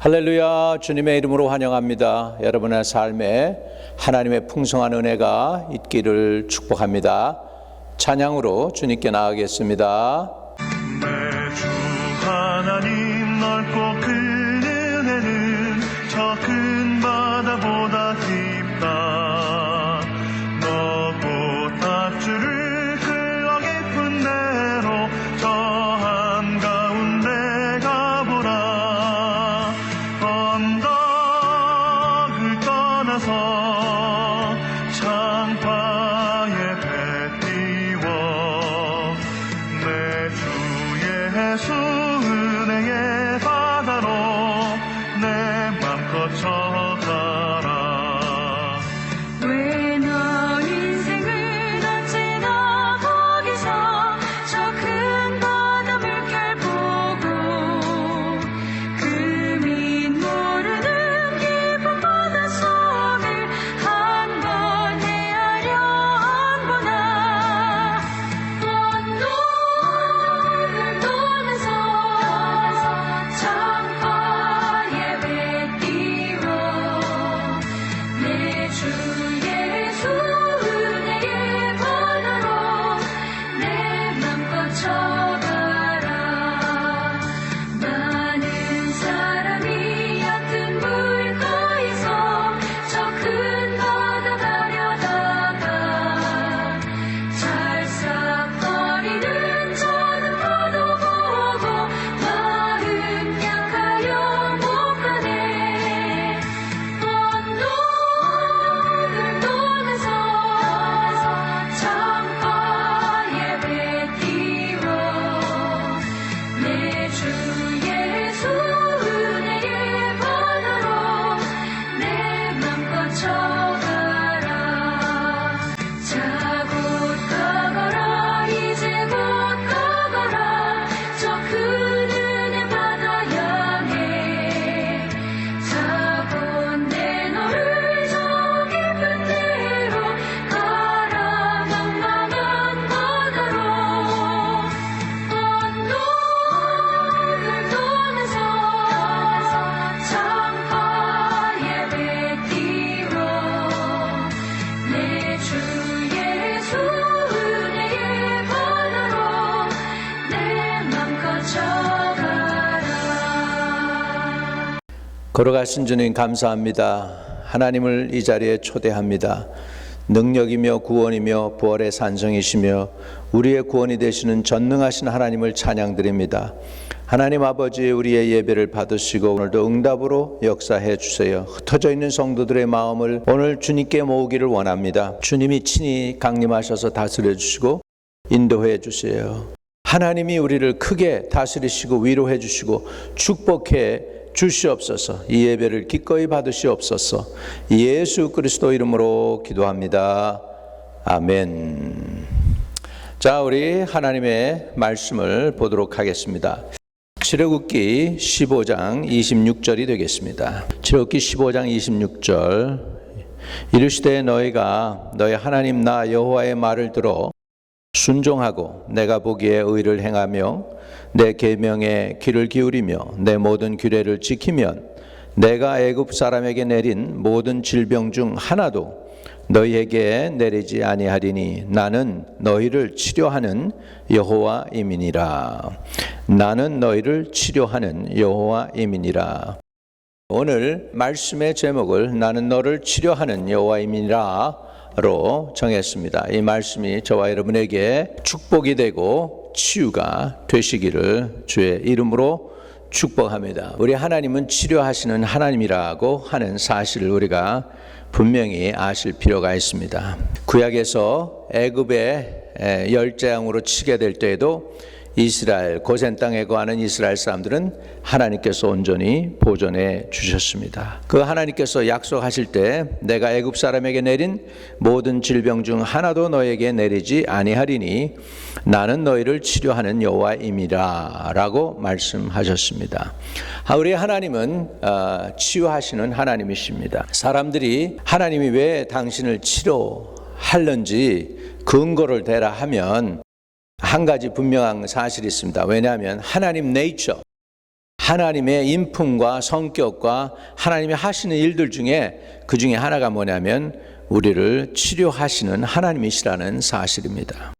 할렐루야, 주님의 이름으로 환영합니다. 여러분의 삶에 하나님의 풍성한 은혜가 있기를 축복합니다. 찬양으로 주님께 나아가겠습니다. 내 주 하나님 넓고 큰 은혜는 저 큰 바다보다 깊다. 넓고 탑주를 흘러 깊은 데로 저 한가운데 가보라. 언덕을 떠나서 창파에 배 띄워 내 주 예수 은혜의 바다로 내 맘껏 쳐가라. 왜 너 인생을 던지나 거기서 저 큰 바다 물결 보고 금이 모르는 깊은 바닷속을 한번 헤아려 안보나. 언덕을 떠나서 창파에 배 띄워 내 주 예수 은혜의 바다로 내 맘껏 쳐가라. 많은 사람이 얕은 물가에서 저 큰 바다 가려다가 찰싹거리는 저는 파도 보고 마음 약하여 못 가네. 언덕을 떠나서 창파에 배 띄워 내 주 예수 은혜의 바다로 내 맘껏 쳐가라. 자 곧 가거라 이제 곧 가거라 저 큰 은혜 바다 향해. 자 곧 내 너를 저 깊은 데로 가라.茫茫한 바다로. 언덕을 떠나서 창파에 배 띄워 내 주 예수 은혜의 바다로 내 맘껏 쳐가라. 걸어가신 주님 감사합니다. 하나님을 이 자리에 초대합니다. 능력이며 구원이며 부활의 산성이시며 우리의 구원이 되시는 전능하신 하나님을 찬양드립니다. 하나님 아버지, 우리의 예배를 받으시고 오늘도 응답으로 역사해 주세요. 흩어져 있는 성도들의 마음을 오늘 주님께 모으기를 원합니다. 주님이 친히 강림하셔서 다스려 주시고 인도해 주세요. 하나님이 우리를 크게 다스리시고 위로해 주시고 축복해 주시옵소서. 이 예배를 기꺼이 받으시옵소서. 예수 그리스도 이름으로 기도합니다. 아멘. 자, 우리 하나님의 말씀을 보도록 하겠습니다. 출애굽기 15장 26절이 되겠습니다. 출애굽기 15장 26절. 이르시되 너희가 너희 하나님 나 여호와의 말을 들어 순종하고 내가 보기에 의를 행하며 내 계명에 귀를 기울이며 내 모든 규례를 지키면 내가 애굽 사람에게 내린 모든 질병 중 하나도 너희에게 내리지 아니하리니 나는 너희를 치료하는 여호와임이니라. 나는 너희를 치료하는 여호와임이니라. 오늘 말씀의 제목을 나는 너를 치료하는 여호와임이니라 로 정했습니다. 이 말씀이 저와 여러분에게 축복이 되고 치유가 되시기를 주의 이름으로 축복합니다. 우리 하나님은 치료하시는 하나님이라고 하는 사실을 우리가 분명히 아실 필요가 있습니다. 구약에서 애굽의 열재앙으로 치게 될 때에도 이스라엘 고센 땅에 거하는 이스라엘 사람들은 하나님께서 온전히 보존해 주셨습니다. 그 하나님께서 약속하실 때 내가 애굽 사람에게 내린 모든 질병 중 하나도 너에게 내리지 아니하리니 나는 너희를 치료하는 여호와임이라 라고 말씀하셨습니다. 우리 하나님은 치유하시는 하나님이십니다. 사람들이 하나님이 왜 당신을 치료하는지 근거를 대라 하면 한 가지 분명한 사실이 있습니다. 왜냐하면 하나님 네이처, 하나님의 인품과 성격과 하나님이 하시는 일들 중에 그 중에 하나가 뭐냐면 우리를 치료하시는 하나님이시라는 사실입니다.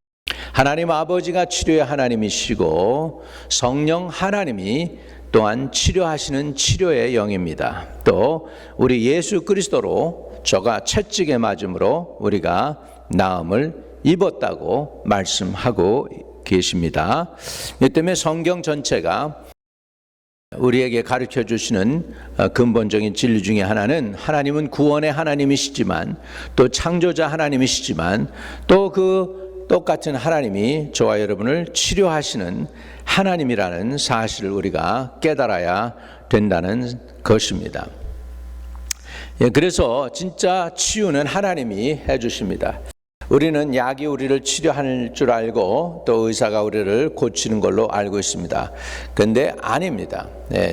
하나님 아버지가 치료의 하나님이시고 성령 하나님이 또한 치료하시는 치료의 영입니다. 또 우리 예수 그리스도로 저가 채찍에 맞음으로 우리가 나음을 입었다고 말씀하고 계십니다. 이 때문에 성경 전체가 우리에게 가르쳐 주시는 근본적인 진리 중에 하나는 하나님은 구원의 하나님이시지만 또 창조자 하나님이시지만 또 그 똑같은 하나님이 저와 여러분을 치료하시는 하나님이라는 사실을 우리가 깨달아야 된다는 것입니다. 그래서 진짜 치유는 하나님이 해주십니다. 우리는 약이 우리를 치료할 줄 알고 또 의사가 우리를 고치는 걸로 알고 있습니다. 그런데 아닙니다.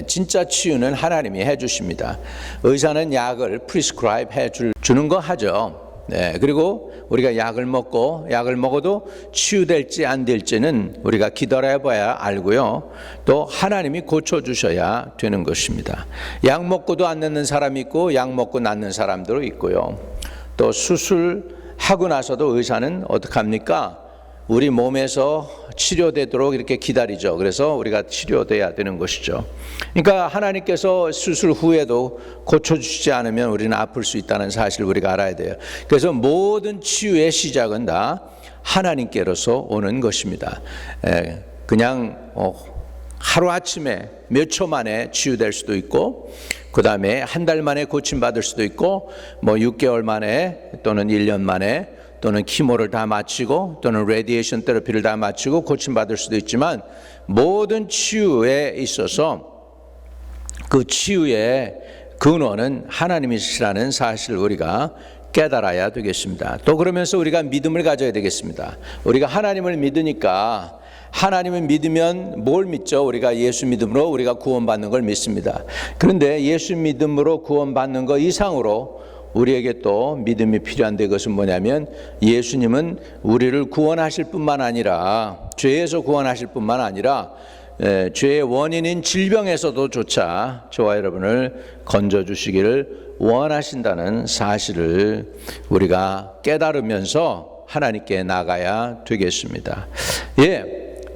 진짜 치유는 하나님이 해주십니다. 의사는 약을 프리스크라이브 주는 거 하죠. 그리고 우리가 약을 먹어도 치유될지 안 될지는 우리가 기다려 봐야 알고요. 또 하나님이 고쳐주셔야 되는 것입니다. 약 먹고도 안 낫는 사람이 있고 약 먹고 낫는 사람도 있고요. 또 수술하고 나서도 의사는 어떻게 합니까? 우리 몸에서 치료되도록 이렇게 기다리죠. 그래서 우리가 치료돼야 되는 것이죠. 그러니까 하나님께서 수술 후에도 고쳐주시지 않으면 우리는 아플 수 있다는 사실을 우리가 알아야 돼요. 그래서 모든 치유의 시작은 다 하나님께로서 오는 것입니다. 그냥 하루아침에 몇 초 만에 치유될 수도 있고 그 다음에 한 달 만에 고침받을 수도 있고 6개월 만에 또는 1년 만에 또는 키모를 다 마치고 또는 레디에이션 테라피를 다 마치고 고침받을 수도 있지만 모든 치유에 있어서 그 치유의 근원은 하나님이시라는 사실을 우리가 깨달아야 되겠습니다. 또 그러면서 우리가 믿음을 가져야 되겠습니다. 우리가 하나님을 믿으니까 하나님을 믿으면 뭘 믿죠? 우리가 예수 믿음으로 우리가 구원받는 걸 믿습니다. 그런데 예수 믿음으로 구원받는 것 이상으로 우리에게 또 믿음이 필요한데 그것은 뭐냐면 예수님은 우리를 구원하실 뿐만 아니라 죄에서 구원하실 뿐만 아니라 죄의 원인인 질병에서도 조차 저와 여러분을 건져주시기를 원하신다는 사실을 우리가 깨달으면서 하나님께 나가야 되겠습니다.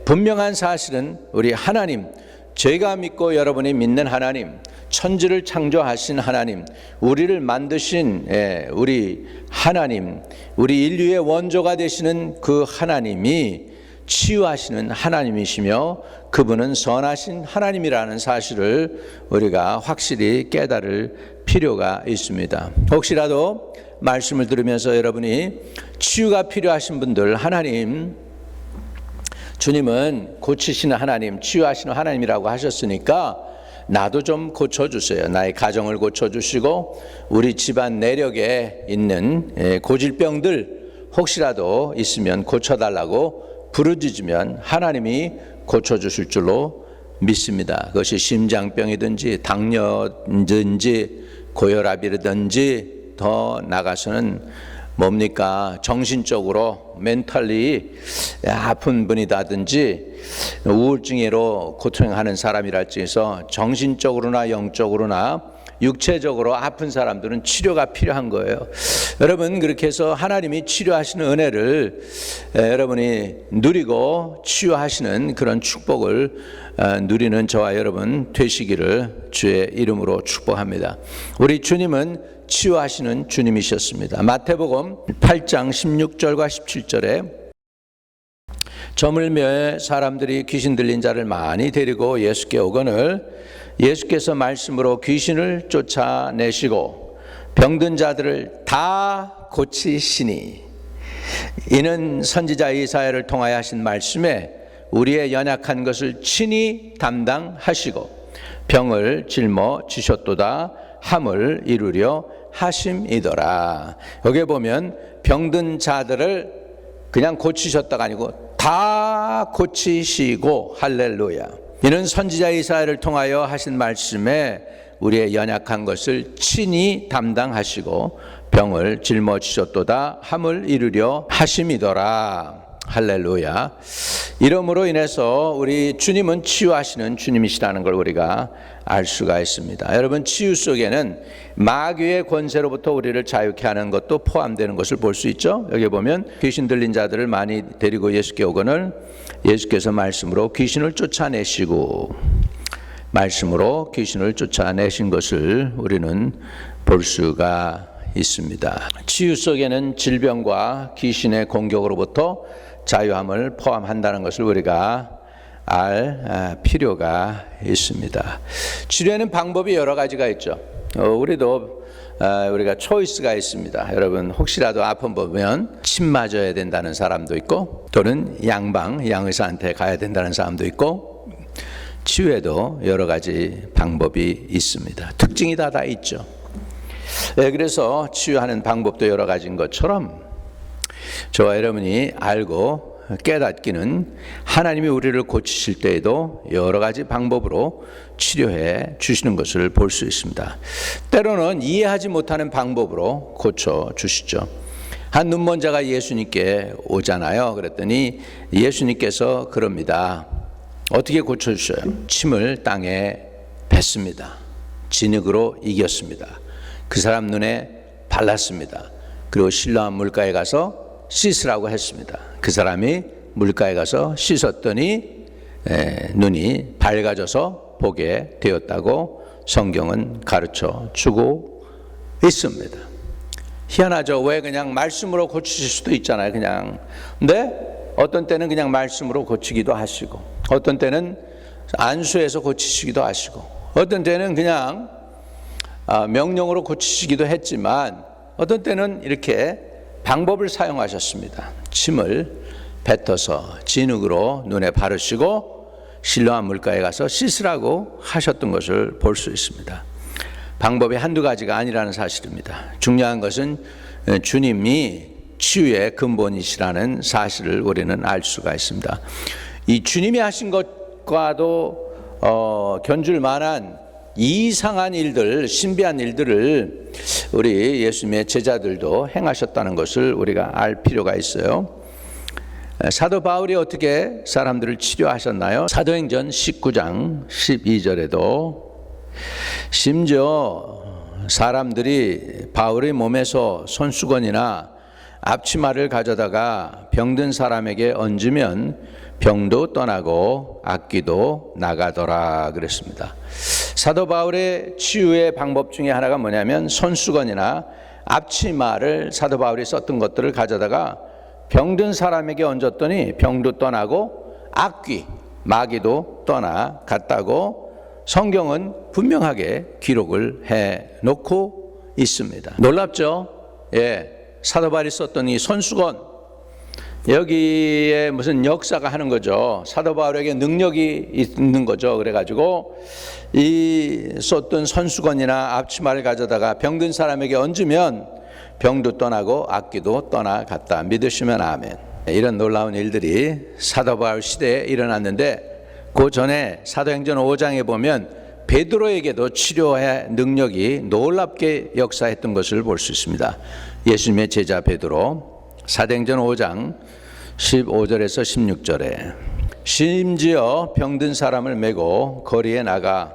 분명한 사실은 우리 하나님, 제가 믿고 여러분이 믿는 하나님, 천지를 창조하신 하나님, 우리를 만드신 우리 하나님, 우리 인류의 원조가 되시는 그 하나님이 치유하시는 하나님이시며 그분은 선하신 하나님이라는 사실을 우리가 확실히 깨달을 필요가 있습니다. 혹시라도 말씀을 들으면서 여러분이 치유가 필요하신 분들, 하나님, 주님은 고치시는 하나님, 치유하시는 하나님이라고 하셨으니까 나도 좀 고쳐주세요. 나의 가정을 고쳐주시고 우리 집안 내력에 있는 고질병들 혹시라도 있으면 고쳐달라고 부르짖으면 하나님이 고쳐주실 줄로 믿습니다. 그것이 심장병이든지 당뇨든지 고혈압이든지 더 나가서는 뭡니까? 정신적으로 멘탈리 아픈 분이다든지 우울증으로 고통하는 사람이랄지 해서 정신적으로나 영적으로나 육체적으로 아픈 사람들은 치료가 필요한 거예요. 여러분 그렇게 해서 하나님이 치료하시는 은혜를 여러분이 누리고 치유하시는 그런 축복을 누리는 저와 여러분 되시기를 주의 이름으로 축복합니다. 우리 주님은 치유하시는 주님이셨습니다. 마태복음 8장 16절과 17절에 저물매에 사람들이 귀신 들린 자를 많이 데리고 예수께 오거늘 예수께서 말씀으로 귀신을 쫓아내시고 병든 자들을 다 고치시니 이는 선지자 이사야를 통하여 하신 말씀에 우리의 연약한 것을 친히 담당하시고 병을 짊어지셨도다 함을 이루려 하심이더라. 여기 보면 병든 자들을 그냥 고치셨다가 아니고 다 고치시고 할렐루야. 이는 선지자 이사야를 통하여 하신 말씀에 우리의 연약한 것을 친히 담당하시고 병을 짊어지셨도다 함을 이루려 하심이더라. 할렐루야. 이름으로 인해서 우리 주님은 치유하시는 주님이시라는 걸 우리가 알 수가 있습니다. 여러분, 치유 속에는 마귀의 권세로부터 우리를 자유케 하는 것도 포함되는 것을 볼 수 있죠. 여기 보면 귀신 들린 자들을 많이 데리고 예수께 오거늘 예수께서 말씀으로 귀신을 쫓아내시고, 말씀으로 귀신을 쫓아내신 것을 우리는 볼 수가 있습니다. 치유 속에는 질병과 귀신의 공격으로부터 자유함을 포함한다는 것을 우리가 알 필요가 있습니다. 치료에는 방법이 여러 가지가 있죠. 우리가 초이스가 있습니다. 여러분, 혹시라도 아픔 보면 침 맞아야 된다는 사람도 있고, 또는 양의사한테 가야 된다는 사람도 있고, 치유에도 여러 가지 방법이 있습니다. 특징이 다 있죠. 그래서 치유하는 방법도 여러 가지인 것처럼 저와 여러분이 알고 깨닫기는 하나님이 우리를 고치실 때에도 여러 가지 방법으로 치료해 주시는 것을 볼 수 있습니다. 때로는 이해하지 못하는 방법으로 고쳐 주시죠. 한 눈먼 자가 예수님께 오잖아요. 그랬더니 예수님께서 그럽니다. 어떻게 고쳐주셔요? 침을 땅에 뱉습니다. 진흙으로 이겼습니다. 그 사람 눈에 발랐습니다. 그리고 실로암 물가에 가서 씻으라고 했습니다. 그 사람이 물가에 가서 씻었더니 눈이 밝아져서 보게 되었다고 성경은 가르쳐 주고 있습니다. 희한하죠. 왜 그냥 말씀으로 고치실 수도 있잖아요. 그냥. 근데 어떤 때는 그냥 말씀으로 고치기도 하시고, 어떤 때는 안수해서 고치시기도 하시고, 어떤 때는 그냥 명령으로 고치시기도 했지만, 어떤 때는 이렇게 방법을 사용하셨습니다. 침을 뱉어서 진흙으로 눈에 바르시고 실로암 물가에 가서 씻으라고 하셨던 것을 볼 수 있습니다. 방법이 한두 가지가 아니라는 사실입니다. 중요한 것은 주님이 치유의 근본이시라는 사실을 우리는 알 수가 있습니다. 이 주님이 하신 것과도 견줄 만한 이상한 일들, 신비한 일들을 우리 예수님의 제자들도 행하셨다는 것을 우리가 알 필요가 있어요. 사도 바울이 어떻게 사람들을 치료하셨나요? 사도행전 19장 12절에도 심지어 사람들이 바울의 몸에서 손수건이나 앞치마를 가져다가 병든 사람에게 얹으면 병도 떠나고 악귀도 나가더라 그랬습니다. 사도 바울의 치유의 방법 중에 하나가 뭐냐면 손수건이나 앞치마를 사도 바울이 썼던 것들을 가져다가 병든 사람에게 얹었더니 병도 떠나고 악귀, 마귀도 떠나갔다고 성경은 분명하게 기록을 해 놓고 있습니다. 놀랍죠? 사도 바울이 썼던 이 손수건, 여기에 무슨 역사가 하는 거죠. 사도 바울에게 능력이 있는 거죠. 그래가지고 이 썼던 손수건이나 앞치마를 가져다가 병든 사람에게 얹으면 병도 떠나고 악귀도 떠나갔다. 믿으시면 아멘. 이런 놀라운 일들이 사도 바울 시대에 일어났는데, 그 전에 사도행전 5장에 보면 베드로에게도 치료의 능력이 놀랍게 역사했던 것을 볼 수 있습니다. 예수님의 제자 베드로, 사도행전 5장 15절에서 16절에 심지어 병든 사람을 메고 거리에 나가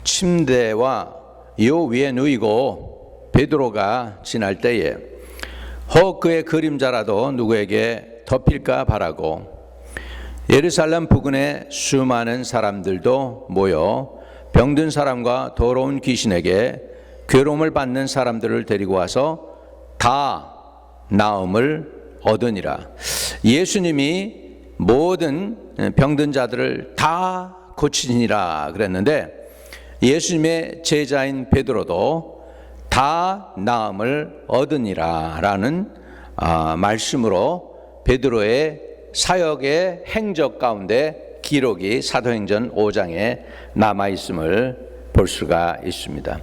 침대와 요 위에 누이고 베드로가 지날 때에 혹 그의 그림자라도 누구에게 덮일까 바라고 예루살렘 부근에 수많은 사람들도 모여 병든 사람과 더러운 귀신에게 괴로움을 받는 사람들을 데리고 와서 다 나음을 얻으니라. 예수님이 모든 병든 자들을 다 고치니라 그랬는데, 예수님의 제자인 베드로도 다 나음을 얻으니라 라는 말씀으로 베드로의 사역의 행적 가운데 기록이 사도행전 5장에 남아있음을 볼 수가 있습니다.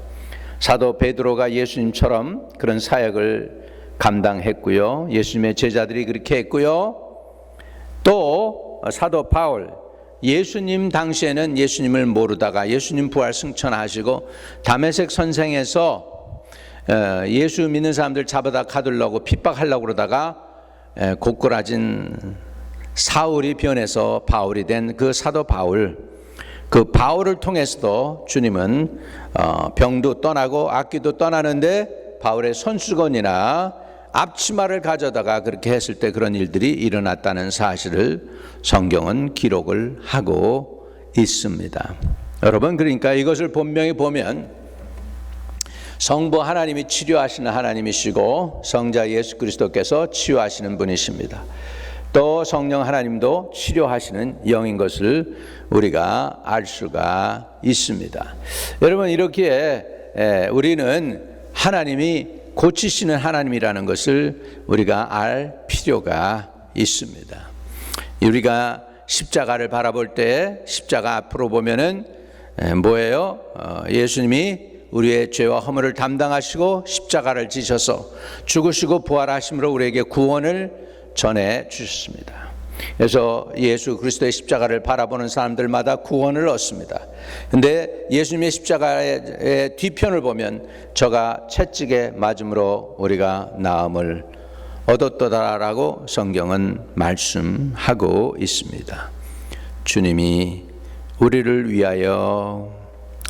사도 베드로가 예수님처럼 그런 사역을 감당했고요. 예수님의 제자들이 그렇게 했고요. 또 사도 바울, 예수님 당시에는 예수님을 모르다가 예수님 부활 승천하시고 다메섹 선생에서 예수 믿는 사람들 잡아다 가두려고 핍박하려고 그러다가 고꾸라진 사울이 변해서 바울이 된 그 사도 바울, 그 바울을 통해서도 주님은 병도 떠나고 악귀도 떠나는데 바울의 손수건이나 앞치마를 가져다가 그렇게 했을 때 그런 일들이 일어났다는 사실을 성경은 기록을 하고 있습니다. 여러분, 그러니까 이것을 분명히 보면 성부 하나님이 치료하시는 하나님이시고 성자 예수 그리스도께서 치유하시는 분이십니다. 또 성령 하나님도 치료하시는 영인 것을 우리가 알 수가 있습니다. 여러분, 이렇게 우리는 하나님이 고치시는 하나님이라는 것을 우리가 알 필요가 있습니다. 우리가 십자가를 바라볼 때 십자가 앞으로 보면은 뭐예요? 예수님이 우리의 죄와 허물을 담당하시고 십자가를 지셔서 죽으시고 부활하심으로 우리에게 구원을 전해 주셨습니다. 그래서 예수 그리스도의 십자가를 바라보는 사람들마다 구원을 얻습니다. 그런데 예수님의 십자가의 뒤편을 보면 저가 채찍에 맞음으로 우리가 나음을 얻었도다라고 성경은 말씀하고 있습니다. 주님이 우리를 위하여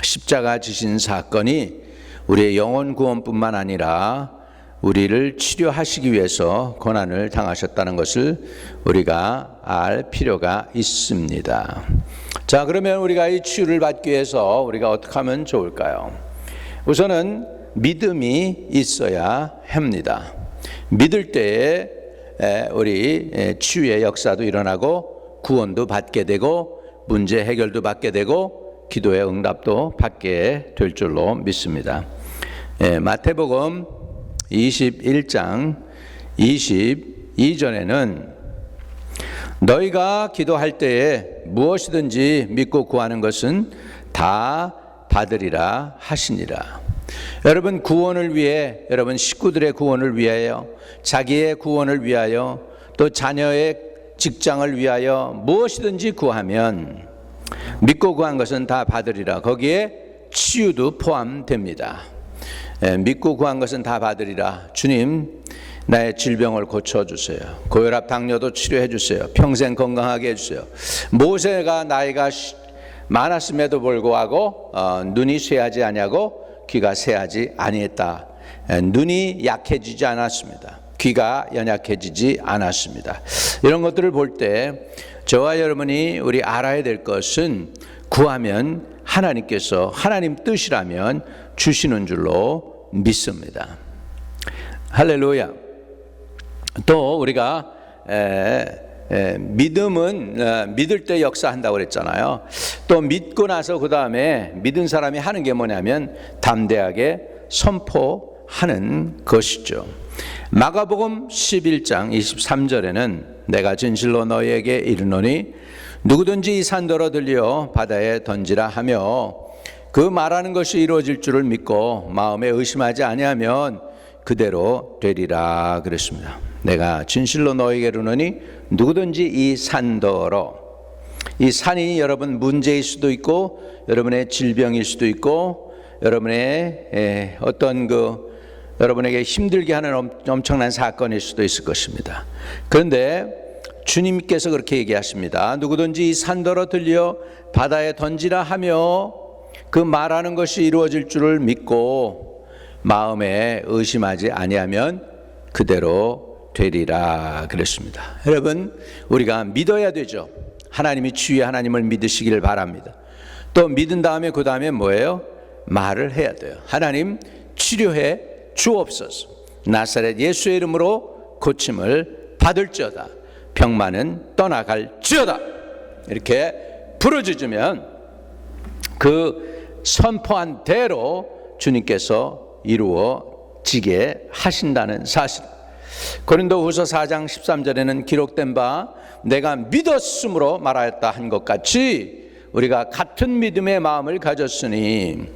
십자가 지신 사건이 우리의 영혼 구원뿐만 아니라 우리를 치료하시기 위해서 고난을 당하셨다는 것을 우리가 알 필요가 있습니다. 자, 그러면 우리가 이 치유를 받기 위해서 우리가 어떻게 하면 좋을까요? 우선은 믿음이 있어야 합니다. 믿을 때에 우리 치유의 역사도 일어나고 구원도 받게 되고 문제 해결도 받게 되고 기도의 응답도 받게 될 줄로 믿습니다. 마태복음 21장 22절에는 너희가 기도할 때에 무엇이든지 믿고 구하는 것은 다 받으리라 하시니라. 여러분, 구원을 위해, 여러분 식구들의 구원을 위하여, 자기의 구원을 위하여, 또 자녀의 직장을 위하여 무엇이든지 구하면 믿고 구한 것은 다 받으리라. 거기에 치유도 포함됩니다. 믿고 구한 것은 다 받으리라. 주님, 나의 질병을 고쳐주세요. 고혈압 당뇨도 치료해 주세요. 평생 건강하게 해주세요. 모세가 나이가 많았음에도 불구하고 눈이 쇠하지 아니하고 귀가 새하지 아니했다. 눈이 약해지지 않았습니다. 귀가 연약해지지 않았습니다. 이런 것들을 볼 때 저와 여러분이 우리 알아야 될 것은 구하면 하나님께서 하나님 뜻이라면 주시는 줄로 믿습니다. 할렐루야. 또 우리가 믿음은 믿을 때 역사한다고 그랬잖아요. 또 믿고 나서 그 다음에 믿은 사람이 하는 게 뭐냐면 담대하게 선포하는 것이죠. 마가복음 11장 23절에는 내가 진실로 너희에게 이르노니 누구든지 이 산더러 들려 바다에 던지라 하며 그 말하는 것이 이루어질 줄을 믿고 마음에 의심하지 아니하면 그대로 되리라 그랬습니다. 내가 진실로 너희에게 이르노니 누구든지 이 산더러, 이 산이 여러분 문제일 수도 있고 여러분의 질병일 수도 있고 여러분의 어떤 여러분에게 힘들게 하는 엄청난 사건일 수도 있을 것입니다. 그런데 주님께서 그렇게 얘기하십니다. 누구든지 이 산더러 들려 바다에 던지라 하며 그 말하는 것이 이루어질 줄을 믿고 마음에 의심하지 아니하면 그대로 되리라 그랬습니다. 여러분, 우리가 믿어야 되죠. 하나님이 치유의 하나님을 믿으시기를 바랍니다. 또 믿은 다음에 그 다음에 뭐예요? 말을 해야 돼요. 하나님 치료해 주옵소서. 나사렛 예수의 이름으로 고침을 받을지어다. 병만은 떠나갈지어다. 이렇게 부르짖으면 그 선포한 대로 주님께서 이루어지게 하신다는 사실. 고린도후서 4장 13절에는 기록된 바 내가 믿었으므로 말하였다 한 것 같이 우리가 같은 믿음의 마음을 가졌으니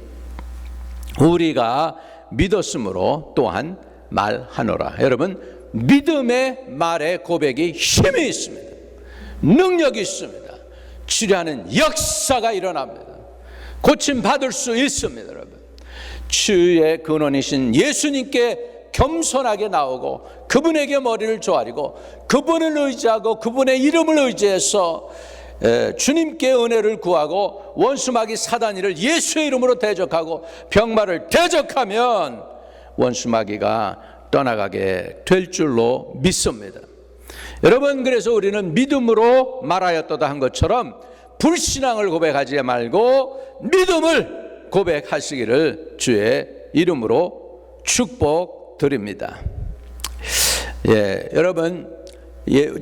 우리가 믿었으므로 또한 말하노라. 여러분, 믿음의 말의 고백이 힘이 있습니다. 능력이 있습니다. 치료하는 역사가 일어납니다. 고침 받을 수 있습니다. 여러분, 치유의 근원이신 예수님께 겸손하게 나오고 그분에게 머리를 조아리고 그분을 의지하고 그분의 이름을 의지해서 주님께 은혜를 구하고 원수마귀 사단이를 예수의 이름으로 대적하고 병마를 대적하면 원수마귀가 떠나가게 될 줄로 믿습니다. 여러분, 그래서 우리는 믿음으로 말하였도다 한 것처럼 불신앙을 고백하지 말고 믿음을 고백하시기를 주의 이름으로 축복드립니다. 여러분,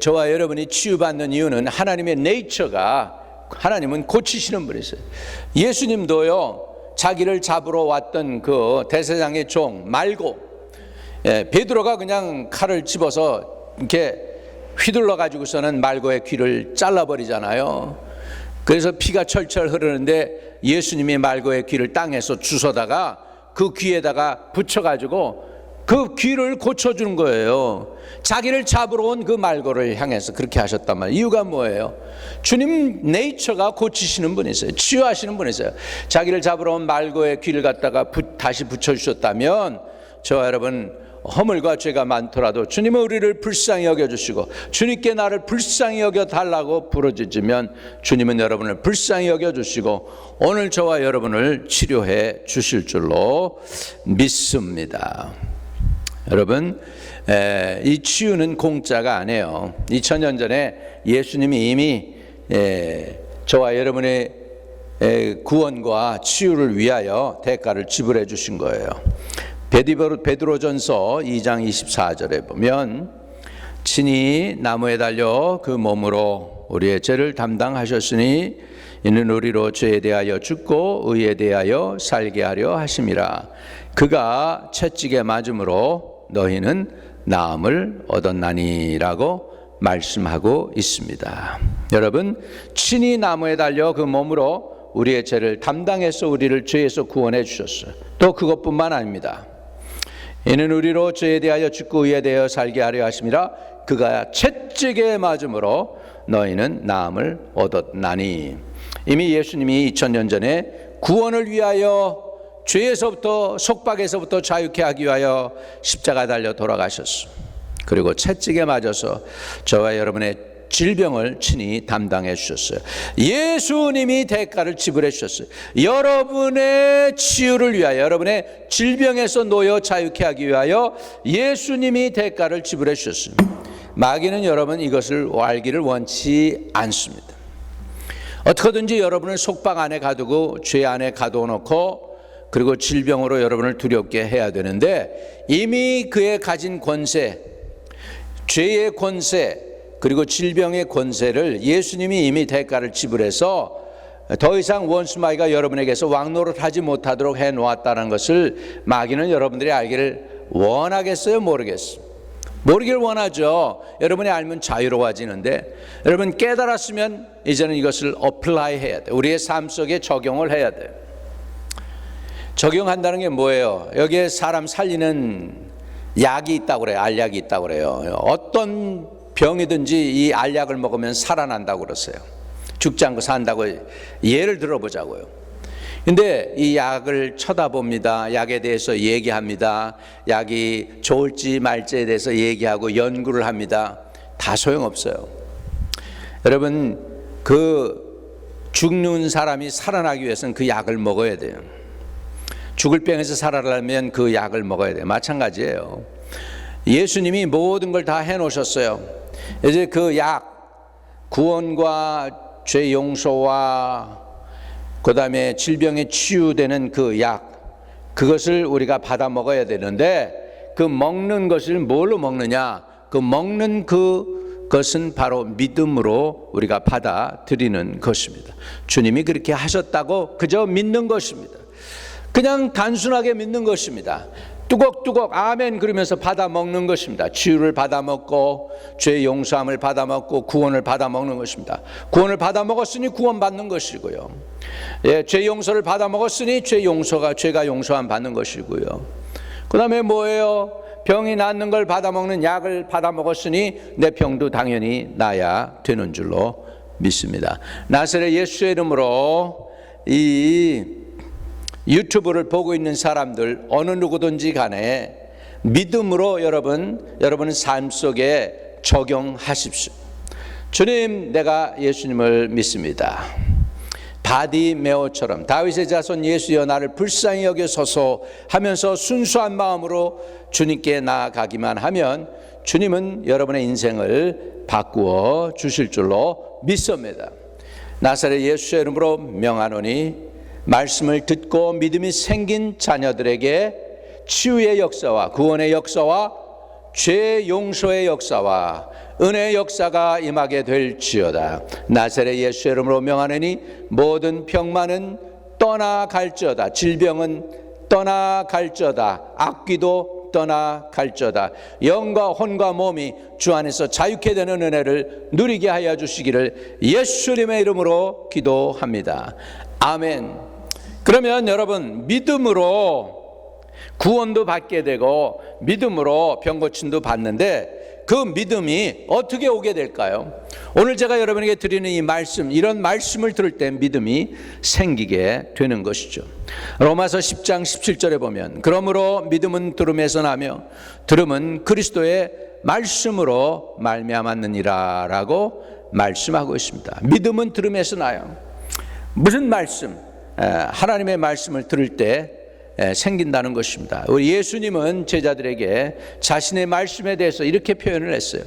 저와 여러분이 치유받는 이유는 하나님의 네이처가, 하나님은 고치시는 분이세요. 예수님도요, 자기를 잡으러 왔던 그 대제사장의 종 말고, 베드로가 그냥 칼을 집어서 이렇게 휘둘러 가지고서는 말고의 귀를 잘라버리잖아요. 그래서 피가 철철 흐르는데 예수님이 말고의 귀를 땅에서 주워다가 그 귀에다가 붙여가지고 그 귀를 고쳐주는 거예요. 자기를 잡으러 온 그 말고를 향해서 그렇게 하셨단 말이에요. 이유가 뭐예요? 주님 네이처가 고치시는 분이세요. 치유하시는 분이세요. 자기를 잡으러 온 말고의 귀를 갖다가 다시 붙여주셨다면 저와 여러분, 허물과 죄가 많더라도 주님은 우리를 불쌍히 여겨주시고 주님께 나를 불쌍히 여겨달라고 부르짖으면 주님은 여러분을 불쌍히 여겨주시고 오늘 저와 여러분을 치료해 주실 줄로 믿습니다. 여러분, 이 치유는 공짜가 아니에요. 2000년 전에 예수님이 이미 저와 여러분의 구원과 치유를 위하여 대가를 지불해 주신 거예요. 베드로전서 2장 24절에 보면 친히 나무에 달려 그 몸으로 우리의 죄를 담당하셨으니 이는 우리로 죄에 대하여 죽고 의에 대하여 살게 하려 하심이라. 그가 채찍에 맞음으로 너희는 나음을 얻었나니라고 말씀하고 있습니다. 여러분, 친히 나무에 달려 그 몸으로 우리의 죄를 담당해서 우리를 죄에서 구원해 주셨어요. 또 그것뿐만 아닙니다. 이는 우리로 죄에 대하여 죽고 의에 대하여 살게 하려 하심이라. 그가 채찍에 맞음으로 너희는 나음을 얻었나니. 이미 예수님이 2000년 전에 구원을 위하여 죄에서부터 속박에서부터 자유케 하기 위하여 십자가 달려 돌아가셨어. 그리고 채찍에 맞아서 저와 여러분의 질병을 친히 담당해 주셨어요. 예수님이 대가를 지불해 주셨어요. 여러분의 치유를 위하여, 여러분의 질병에서 놓여 자유케 하기 위하여 예수님이 대가를 지불해 주셨어요. 마귀는 여러분 이것을 알기를 원치 않습니다. 어떻게든지 여러분을 속박 안에 가두고 죄 안에 가둬놓고 그리고 질병으로 여러분을 두렵게 해야 되는데 이미 그의 가진 권세, 죄의 권세, 그리고 질병의 권세를 예수님이 이미 대가를 지불해서 더 이상 원수마귀가 여러분에게서 왕노릇하지 못하도록 해놓았다는 것을 마귀는 여러분들이 알기를 원하겠어요? 모르겠어요? 모르길 원하죠. 여러분이 알면 자유로워지는데 여러분 깨달았으면 이제는 이것을 어플라이 해야 돼요. 우리의 삶 속에 적용을 해야 돼요. 적용한다는 게 뭐예요? 여기에 사람 살리는 약이 있다고 그래요. 알약이 있다고 그래요. 어떤 병이든지 이 알약을 먹으면 살아난다고 그러세요. 죽지 않고 산다고 예를 들어보자고요. 근데 이 약을 쳐다봅니다. 약에 대해서 얘기합니다. 약이 좋을지 말지에 대해서 얘기하고 연구를 합니다. 다 소용없어요. 여러분, 그 죽는 사람이 살아나기 위해서는 그 약을 먹어야 돼요. 죽을 병에서 살아나려면 그 약을 먹어야 돼요. 마찬가지예요. 예수님이 모든 걸 다 해놓으셨어요. 이제 그 약, 구원과 죄 용서와 그 다음에 질병에 치유되는 그 약, 그것을 우리가 받아 먹어야 되는데 그 먹는 것을 뭘로 먹느냐? 그 먹는 그것은 바로 믿음으로 우리가 받아들이는 것입니다. 주님이 그렇게 하셨다고 그저 믿는 것입니다. 그냥 단순하게 믿는 것입니다. 뚜걱뚜걱 아멘 그러면서 받아 먹는 것입니다. 치유를 받아 먹고 죄 용서함을 받아 먹고 구원을 받아 먹는 것입니다. 구원을 받아 먹었으니 구원 받는 것이고요. 죄 용서를 받아 먹었으니 죄가 용서함 받는 것이고요. 그 다음에 뭐예요? 병이 낫는 걸 받아 먹는 약을 받아 먹었으니 내 병도 당연히 나야 되는 줄로 믿습니다. 나사렛 예수의 이름으로 이 유튜브를 보고 있는 사람들 어느 누구든지 간에 믿음으로 여러분 삶 속에 적용하십시오. 주님, 내가 예수님을 믿습니다. 바디메오처럼 다윗의 자손 예수여 나를 불쌍히 여겨소서 하면서 순수한 마음으로 주님께 나아가기만 하면 주님은 여러분의 인생을 바꾸어 주실 줄로 믿습니다. 나사렛 예수의 이름으로 명하노니 말씀을 듣고 믿음이 생긴 자녀들에게 치유의 역사와 구원의 역사와 죄 용서의 역사와 은혜의 역사가 임하게 될지어다. 나사렛 예수의 이름으로 명하노니 모든 병만은 떠나갈지어다. 질병은 떠나갈지어다. 악귀도 떠나갈지어다. 영과 혼과 몸이 주 안에서 자유케 되는 은혜를 누리게 하여 주시기를 예수님의 이름으로 기도합니다. 아멘. 그러면 여러분, 믿음으로 구원도 받게 되고 믿음으로 병 고침도 받는데 그 믿음이 어떻게 오게 될까요? 오늘 제가 여러분에게 드리는 이 말씀, 이런 말씀을 들을 때 믿음이 생기게 되는 것이죠. 로마서 10장 17절에 보면 그러므로 믿음은 들음에서 나며 들음은 그리스도의 말씀으로 말미암았느니라 라고 말씀하고 있습니다. 믿음은 들음에서 나요. 무슨 말씀? 하나님의 말씀을 들을 때 생긴다는 것입니다. 우리 예수님은 제자들에게 자신의 말씀에 대해서 이렇게 표현을 했어요.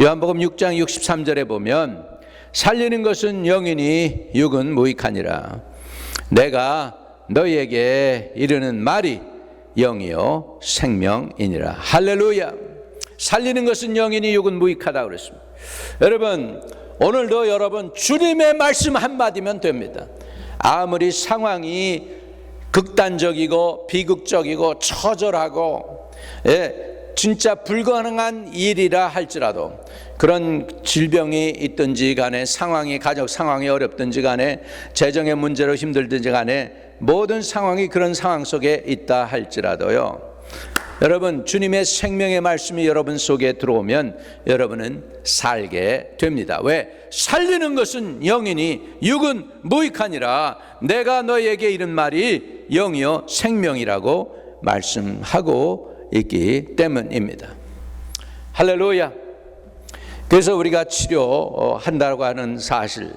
요한복음 6장 63절에 보면 살리는 것은 영이니 육은 무익하니라. 내가 너희에게 이르는 말이 영이요 생명이니라. 할렐루야. 살리는 것은 영이니 육은 무익하다 그랬습니다. 여러분, 오늘도 여러분 주님의 말씀 한마디면 됩니다. 아무리 상황이 극단적이고 비극적이고 처절하고 진짜 불가능한 일이라 할지라도 그런 질병이 있든지 간에 상황이 가족 상황이 어렵든지 간에 재정의 문제로 힘들든지 간에 모든 상황이 그런 상황 속에 있다 할지라도요, 여러분 주님의 생명의 말씀이 여러분 속에 들어오면 여러분은 살게 됩니다. 왜? 살리는 것은 영이니 육은 무익하니라. 내가 너희에게 이른 말이 영이요 생명이라고 말씀하고 있기 때문입니다. 할렐루야. 그래서 우리가 치료한다고 하는 사실,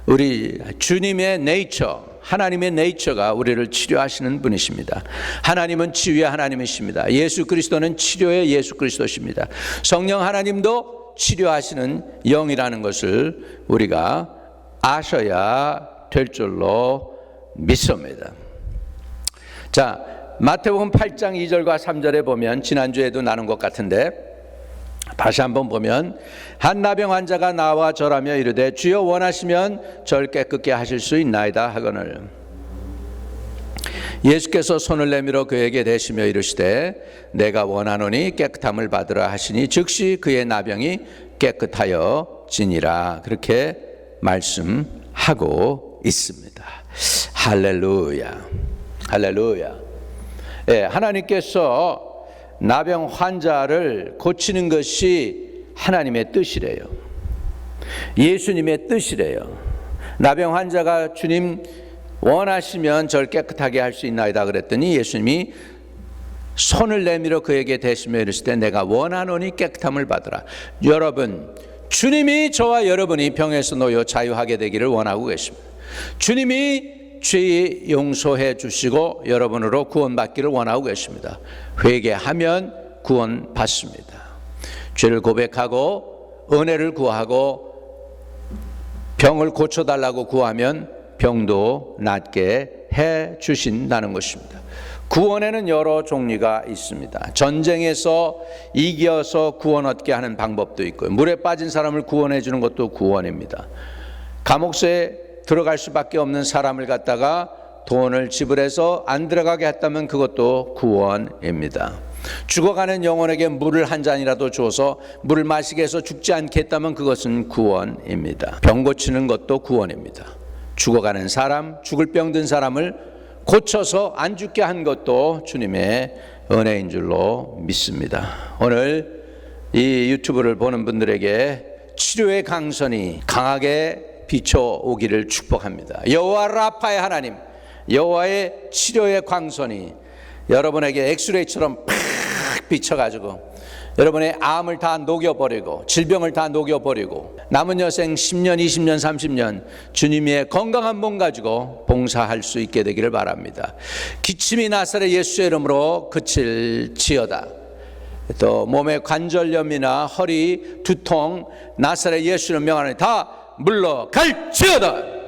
우리 주님의 네이처, 하나님의 네이처가 우리를 치료하시는 분이십니다. 하나님은 치유의 하나님이십니다. 예수 그리스도는 치료의 예수 그리스도십니다. 성령 하나님도 치료하시는 영이라는 것을 우리가 아셔야 될 줄로 믿습니다. 자, 마태복음 8장 2절과 3절에 보면 지난주에도 나눈 것 같은데 다시 한번 보면 한 나병 환자가 나와 절하며 이르되 주여 원하시면 절 깨끗게 하실 수 있나이다 하거늘 예수께서 손을 내밀어 그에게 대시며 이르시되 내가 원하노니 깨끗함을 받으라 하시니 즉시 그의 나병이 깨끗하여 지니라. 그렇게 말씀하고 있습니다. 할렐루야. 할렐루야. 하나님께서 나병 환자를 고치는 것이 하나님의 뜻이래요. 예수님의 뜻이래요. 나병 환자가 주님 원하시면 절 깨끗하게 할 수 있나이다 그랬더니 예수님이 손을 내밀어 그에게 대시며 이르실 때 내가 원하노니 깨끗함을 받으라. 여러분, 주님이 저와 여러분이 병에서 놓여 자유하게 되기를 원하고 계십니다. 주님이 죄 용서해 주시고 여러분으로 구원받기를 원하고 계십니다. 회개하면 구원 받습니다. 죄를 고백하고 은혜를 구하고 병을 고쳐달라고 구하면 병도 낫게 해 주신다는 것입니다. 구원에는 여러 종류가 있습니다. 전쟁에서 이겨서 구원 얻게 하는 방법도 있고요. 물에 빠진 사람을 구원해 주는 것도 구원입니다. 감옥소에 들어갈 수밖에 없는 사람을 갖다가 돈을 지불해서 안 들어가게 했다면 그것도 구원입니다. 죽어가는 영혼에게 물을 한 잔이라도 줘서 물을 마시게 해서 죽지 않게 했다면 그것은 구원입니다. 병 고치는 것도 구원입니다. 죽어가는 사람, 죽을 병 든 사람을 고쳐서 안 죽게 한 것도 주님의 은혜인 줄로 믿습니다. 오늘 이 유튜브를 보는 분들에게 치료의 강선이 강하게 비춰오기를 축복합니다. 여호와 라파의 하나님, 여호와의 치료의 광선이 여러분에게 엑스레이처럼 팍 비춰가지고 여러분의 암을 다 녹여버리고 질병을 다 녹여버리고 남은 여생 10년, 20년, 30년 주님의 건강한 몸 가지고 봉사할 수 있게 되기를 바랍니다. 기침이 나사렛 예수의 이름으로 그칠지어다. 또 몸의 관절염이나 허리, 두통 나사렛 예수의 명하니 다 물러갈지어다.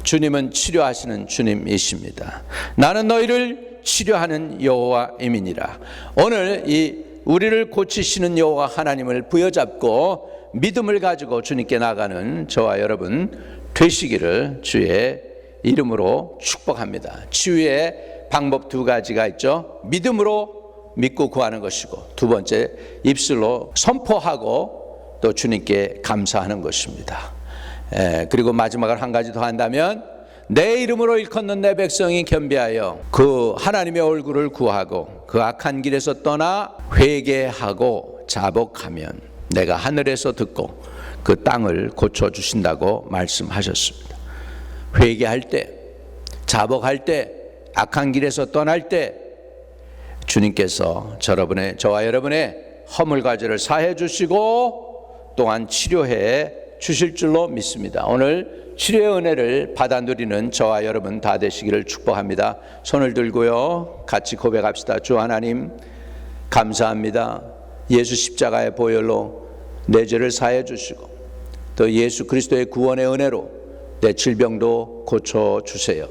주님은 치료하시는 주님이십니다. 나는 너희를 치료하는 여호와임이니라. 오늘 이 우리를 고치시는 여호와 하나님을 부여잡고 믿음을 가지고 주님께 나가는 저와 여러분 되시기를 주의 이름으로 축복합니다. 치유의 방법 두 가지가 있죠. 믿음으로 믿고 구하는 것이고, 두 번째 입술로 선포하고 또 주님께 감사하는 것입니다. 그리고 마지막으로 한 가지 더 한다면, 내 이름으로 일컫는 내 백성이 겸비하여 그 하나님의 얼굴을 구하고 그 악한 길에서 떠나 회개하고 자복하면 내가 하늘에서 듣고 그 땅을 고쳐주신다고 말씀하셨습니다. 회개할 때, 자복할 때, 악한 길에서 떠날 때 주님께서 저와 여러분의 허물과지를 사해 주시고 또한 치료해 주실 줄로 믿습니다. 오늘 치료의 은혜를 받아 누리는 저와 여러분 다 되시기를 축복합니다. 손을 들고요, 같이 고백합시다. 주 하나님, 감사합니다. 예수 십자가의 보혈로 내 죄를 사해 주시고 또 예수 그리스도의 구원의 은혜로 내 질병도 고쳐 주세요.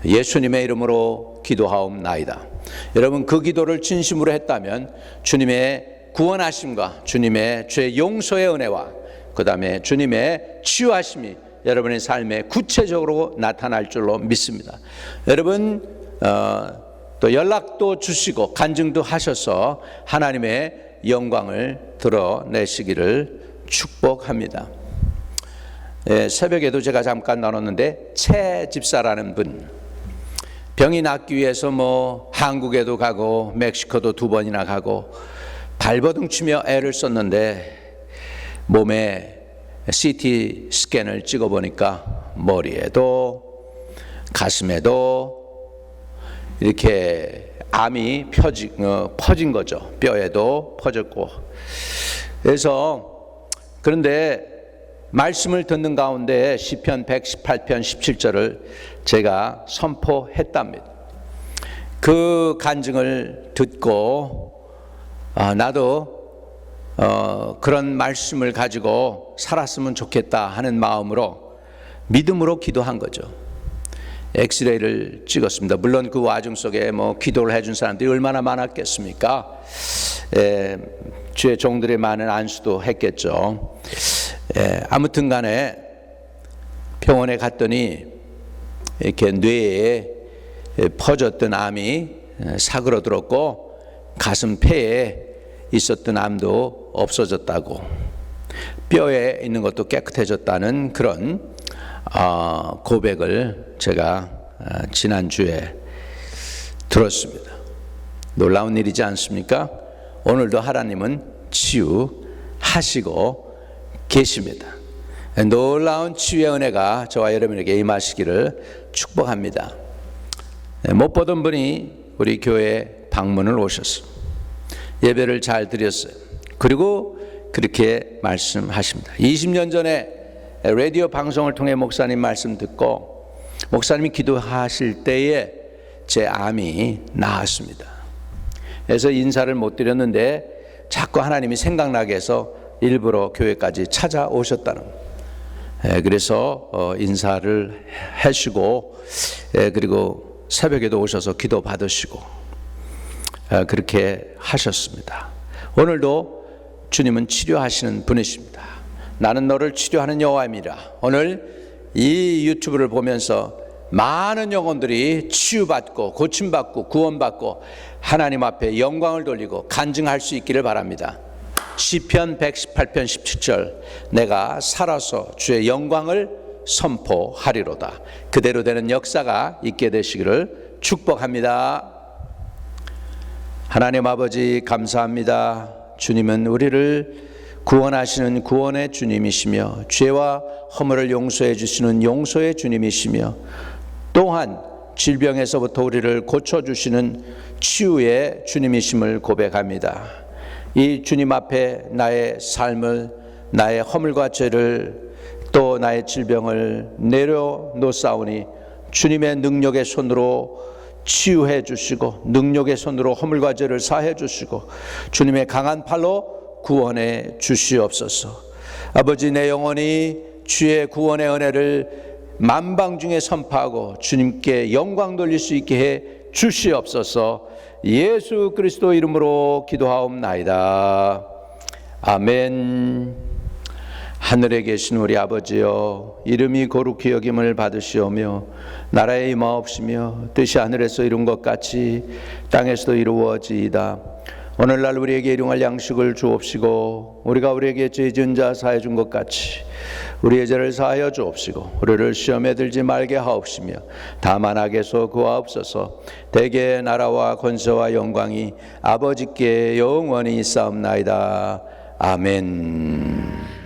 예수님의 이름으로 기도하옵나이다. 여러분, 그 기도를 진심으로 했다면 주님의 구원하심과 주님의 죄 용서의 은혜와 그 다음에 주님의 치유하심이 여러분의 삶에 구체적으로 나타날 줄로 믿습니다. 여러분 또 연락도 주시고 간증도 하셔서 하나님의 영광을 드러내시기를 축복합니다. 새벽에도 제가 잠깐 나눴는데, 최 집사라는 분, 병이 낫기 위해서 한국에도 가고 멕시코도 2번이나 가고 발버둥 치며 애를 썼는데 몸에 CT 스캔을 찍어보니까 머리에도 가슴에도 이렇게 암이 퍼진 거죠. 뼈에도 퍼졌고. 그런데 말씀을 듣는 가운데 시편 118편 17절을 제가 선포했답니다. 그 간증을 듣고 나도 그런 말씀을 가지고 살았으면 좋겠다 하는 마음으로 믿음으로 기도한 거죠. 엑스레이를 찍었습니다. 물론 그 와중 속에 기도를 해준 사람들이 얼마나 많았겠습니까? 주의 종들의 많은 안수도 했겠죠. 아무튼 간에 병원에 갔더니 이렇게 뇌에 퍼졌던 암이 사그러들었고 가슴 폐에 있었던 암도 없어졌다고, 뼈에 있는 것도 깨끗해졌다는 그런 고백을 제가 지난주에 들었습니다. 놀라운 일이지 않습니까? 오늘도 하나님은 치유하시고 계십니다. 놀라운 치유의 은혜가 저와 여러분에게 임하시기를 축복합니다. 못 보던 분이 우리 교회 방문을 오셨습니다. 예배를 잘 드렸어요. 그리고 그렇게 말씀하십니다. 20년 전에 라디오 방송을 통해 목사님 말씀 듣고 목사님이 기도하실 때에 제 암이 나았습니다. 그래서 인사를 못 드렸는데 자꾸 하나님이 생각나게 해서 일부러 교회까지 찾아오셨다는 거예요. 그래서 인사를 하시고 그리고 새벽에도 오셔서 기도 받으시고 그렇게 하셨습니다. 오늘도 주님은 치료하시는 분이십니다. 나는 너를 치료하는 여호와입니다. 오늘 이 유튜브를 보면서 많은 영혼들이 치유받고 고침받고 구원받고 하나님 앞에 영광을 돌리고 간증할 수 있기를 바랍니다. 시편 118편 17절, 내가 살아서 주의 영광을 선포하리로다. 그대로 되는 역사가 있게 되시기를 축복합니다. 하나님 아버지, 감사합니다. 주님은 우리를 구원하시는 구원의 주님이시며 죄와 허물을 용서해 주시는 용서의 주님이시며 또한 질병에서부터 우리를 고쳐주시는 치유의 주님이심을 고백합니다. 이 주님 앞에 나의 삶을, 나의 허물과 죄를, 또 나의 질병을 내려놓사오니 주님의 능력의 손으로 치유해 주시고, 능력의 손으로 허물과 죄를 사해 주시고, 주님의 강한 팔로 구원해 주시옵소서. 아버지, 내 영혼이 주의 구원의 은혜를 만방 중에 선포하고 주님께 영광 돌릴 수 있게 해 주시옵소서. 예수 그리스도 이름으로 기도하옵나이다. 아멘. 하늘에 계신 우리 아버지여, 이름이 거룩히 여김을 받으시오며 나라에 임하옵시며 뜻이 하늘에서 이룬 것 같이 땅에서도 이루어지이다. 오늘날 우리에게 일용할 양식을 주옵시고, 우리가 우리에게 죄 지은 자 사해 준 것 같이 우리의 죄를 사하여 주옵시고, 우리를 시험에 들지 말게 하옵시며 다만 악에서 구하옵소서. 대개 나라와 권세와 영광이 아버지께 영원히 있사옵나이다. 아멘.